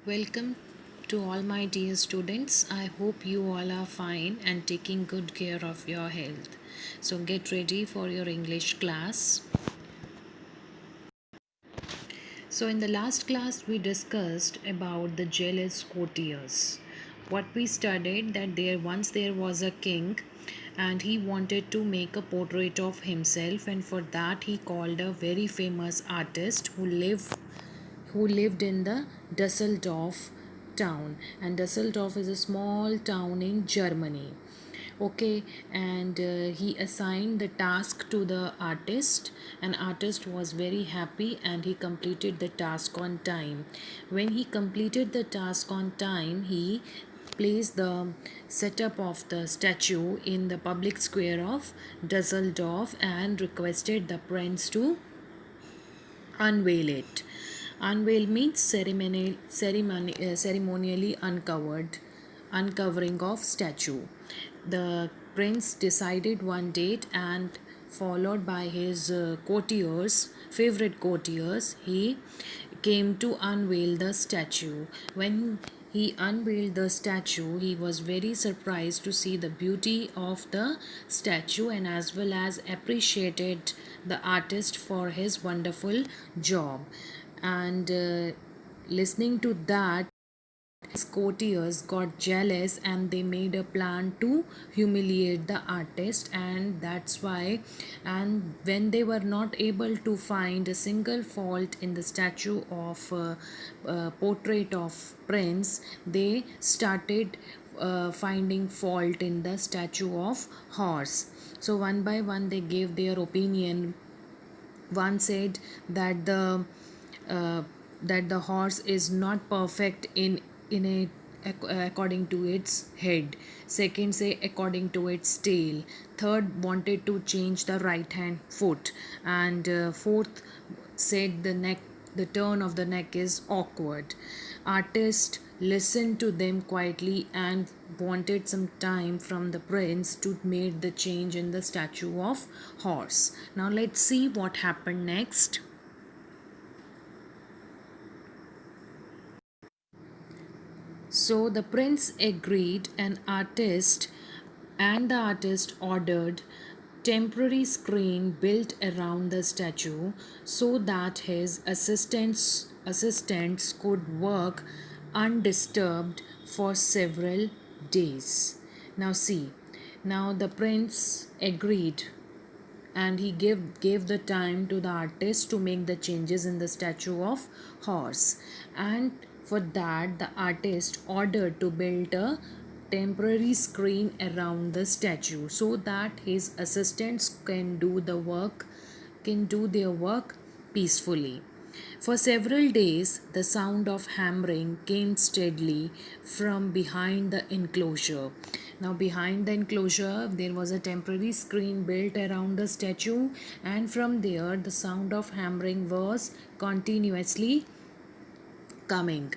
Welcome to all my dear students. I hope you all are fine and taking good care of your health. So get ready for your English class. So in the last class we discussed about the jealous courtiers. What we studied that there was a king and he wanted to make a portrait of himself, and for that he called a very famous artist who lived in the Dusseldorf town, and Dusseldorf is a small town in Germany. Okay, and he assigned the task to the artist. An artist was very happy and he completed the task on time. When he completed the task on time, he placed the setup of the statue in the public square of Dusseldorf and requested the prince to unveil it. Unveil means ceremonially uncovering of statue. The prince decided one date, and followed by his favorite courtiers, he came to unveil the statue. When he unveiled the statue, he was very surprised to see the beauty of the statue and as well as appreciated the artist for his wonderful job. And listening to that, his courtiers got jealous and they made a plan to humiliate the artist, and that's why. And when they were not able to find a single fault in the statue of portrait of prince, they started finding fault in the statue of horse. So one by one they gave their opinion. One said that uh, the horse is not perfect in a according to its head. Second say according to its tail. Third wanted to change the right hand foot, and fourth said the turn of the neck is awkward. Artist listened to them quietly and wanted some time from the prince to make the change in the statue of horse. Now let's see what happened next. So the prince agreed, and the artist ordered temporary screen built around the statue so that his assistants could work undisturbed for several days. Now see, now the prince agreed and he gave the time to the artist to make the changes in the statue of horse, and for that the artist ordered to build a temporary screen around the statue so that his assistants can do their work peacefully. For several days, the sound of hammering came steadily from behind the enclosure. Now, behind the enclosure, there was a temporary screen built around the statue, and from there, the sound of hammering was continuously coming.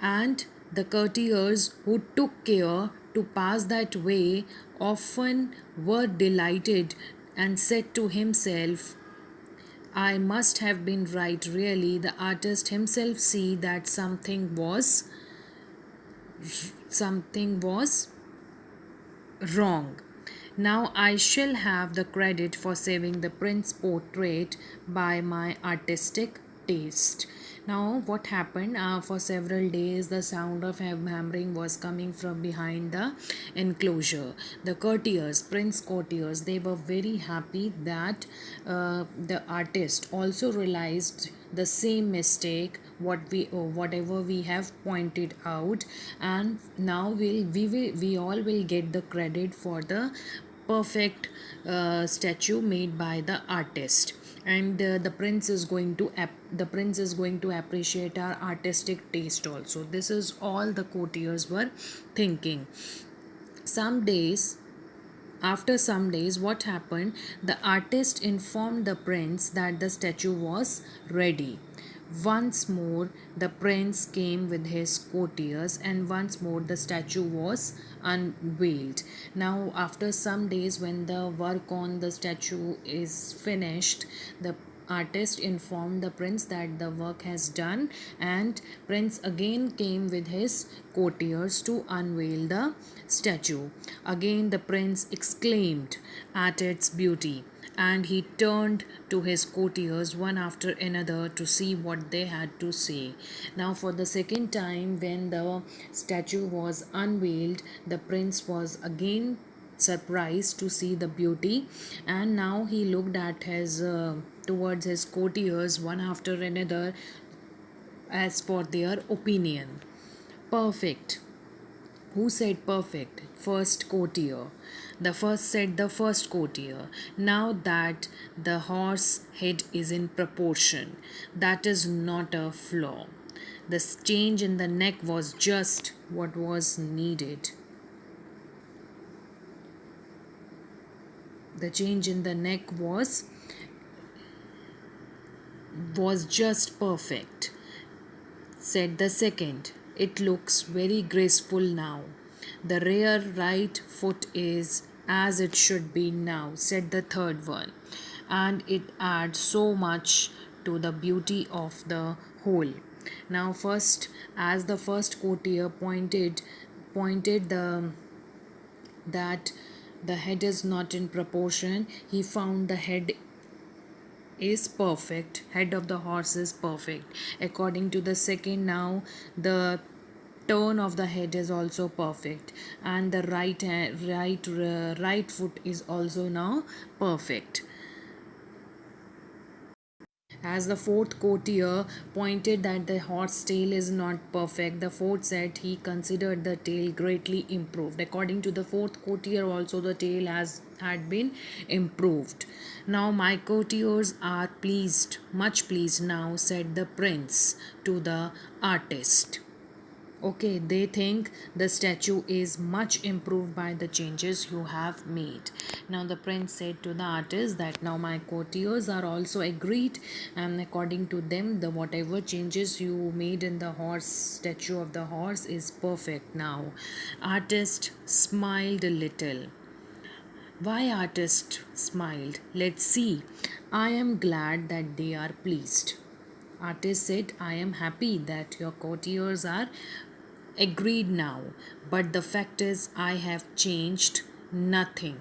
And the courtiers who took care to pass that way often were delighted and said to himself, I must have been right, really. The artist himself see that something was wrong. Now I shall have the credit for saving the prince portrait by my artistic taste. Now, what happened? For several days, the sound of hammering was coming from behind the enclosure. The courtiers, prince courtiers, they were very happy that the artist also realized the same mistake whatever we have pointed out, and now we all will get the credit for the perfect statue made by the artist, and the prince is going to appreciate our artistic taste also. This is all the courtiers were thinking. some days After some days, what happened? The artist informed the prince that the statue was ready. Once more, the prince came with his courtiers, and once more the statue was unveiled. Now, after some days, when the work on the statue is finished, the artist informed the prince that the work has done, and prince again came with his courtiers to unveil the statue. Again the prince exclaimed at its beauty, and he turned to his courtiers one after another to see what they had to say. Now, for the second time, when the statue was unveiled, the prince was again surprised to see the beauty, and now he looked at his towards his courtiers one after another as for their opinion. Perfect. Who said perfect? First courtier. The first said the first courtier. Now that the horse head is in proportion, that is not a flaw. The change in the neck was just what was needed. The change in the neck was just perfect, said the second. It looks very graceful now. The rear right foot is as it should be now, said the third one. And it adds so much to the beauty of the whole. Now first, as the first courtier pointed that the head is not in proportion, he found the head of the horse is perfect. According to the second, now the turn of the head is also perfect, and the right foot is also now perfect. As the fourth courtier pointed that the horse tail is not perfect, the fourth said he considered the tail greatly improved. According to the fourth courtier, also the tail had been improved. Now my courtiers are pleased, much pleased now, said the prince to the artist. Okay, they think the statue is much improved by the changes you have made. Now the prince said to the artist that now my courtiers are also agreed, and according to them, the whatever changes you made in the horse statue of the horse is perfect now. Artist smiled a little. Why artist smiled? Let's see. I am glad that they are pleased. Artist said, I am happy that your courtiers are agreed now, but the fact is, I have changed nothing.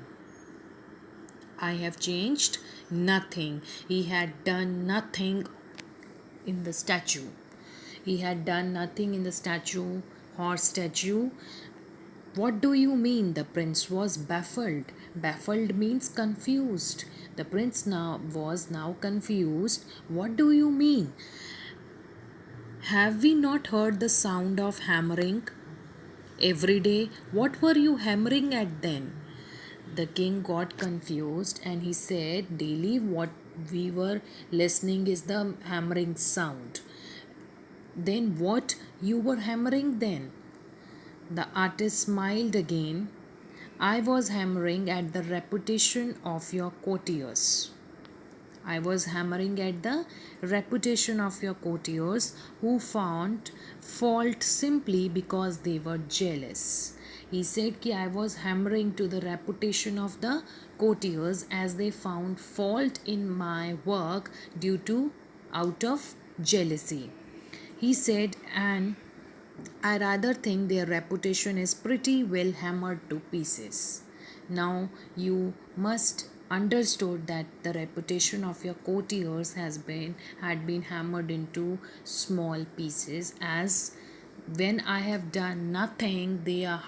I have changed nothing. He had done nothing in the statue. He had done nothing in the statue, horse statue. What do you mean? The prince was baffled. Baffled means confused. The prince was now confused. What do you mean? Have we not heard the sound of hammering every day? What were you hammering at then? The king got confused and he said, daily what we were listening is the hammering sound. Then what you were hammering then? The artist smiled again. I was hammering at the reputation of your courtiers. I was hammering at the reputation of your courtiers who found fault simply because they were jealous. He said that I was hammering to the reputation of the courtiers as they found fault in my work due to out of jealousy. He said, and I rather think their reputation is pretty well hammered to pieces. Now you must understood that the reputation of your courtiers had been hammered into small pieces, as when I have done nothing, they are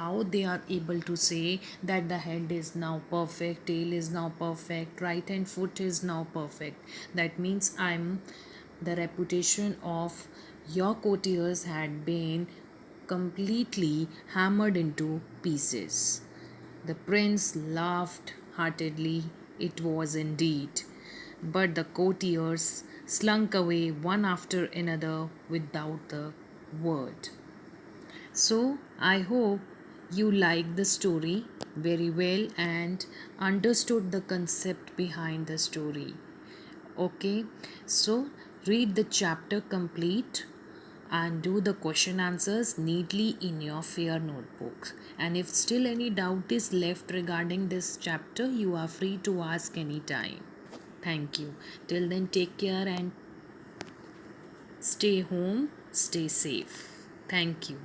able to say that the head is now perfect, tail is now perfect, right hand foot is now perfect. That means the reputation of your courtiers had been completely hammered into pieces. The prince laughed heartily. It was indeed. But the courtiers slunk away one after another without a word. So, I hope you liked the story very well and understood the concept behind the story. Okay, so read the chapter complete and do the question answers neatly in your fair notebook. And if still any doubt is left regarding this chapter, you are free to ask anytime. Thank you. Till then, take care and stay home, stay safe. Thank you.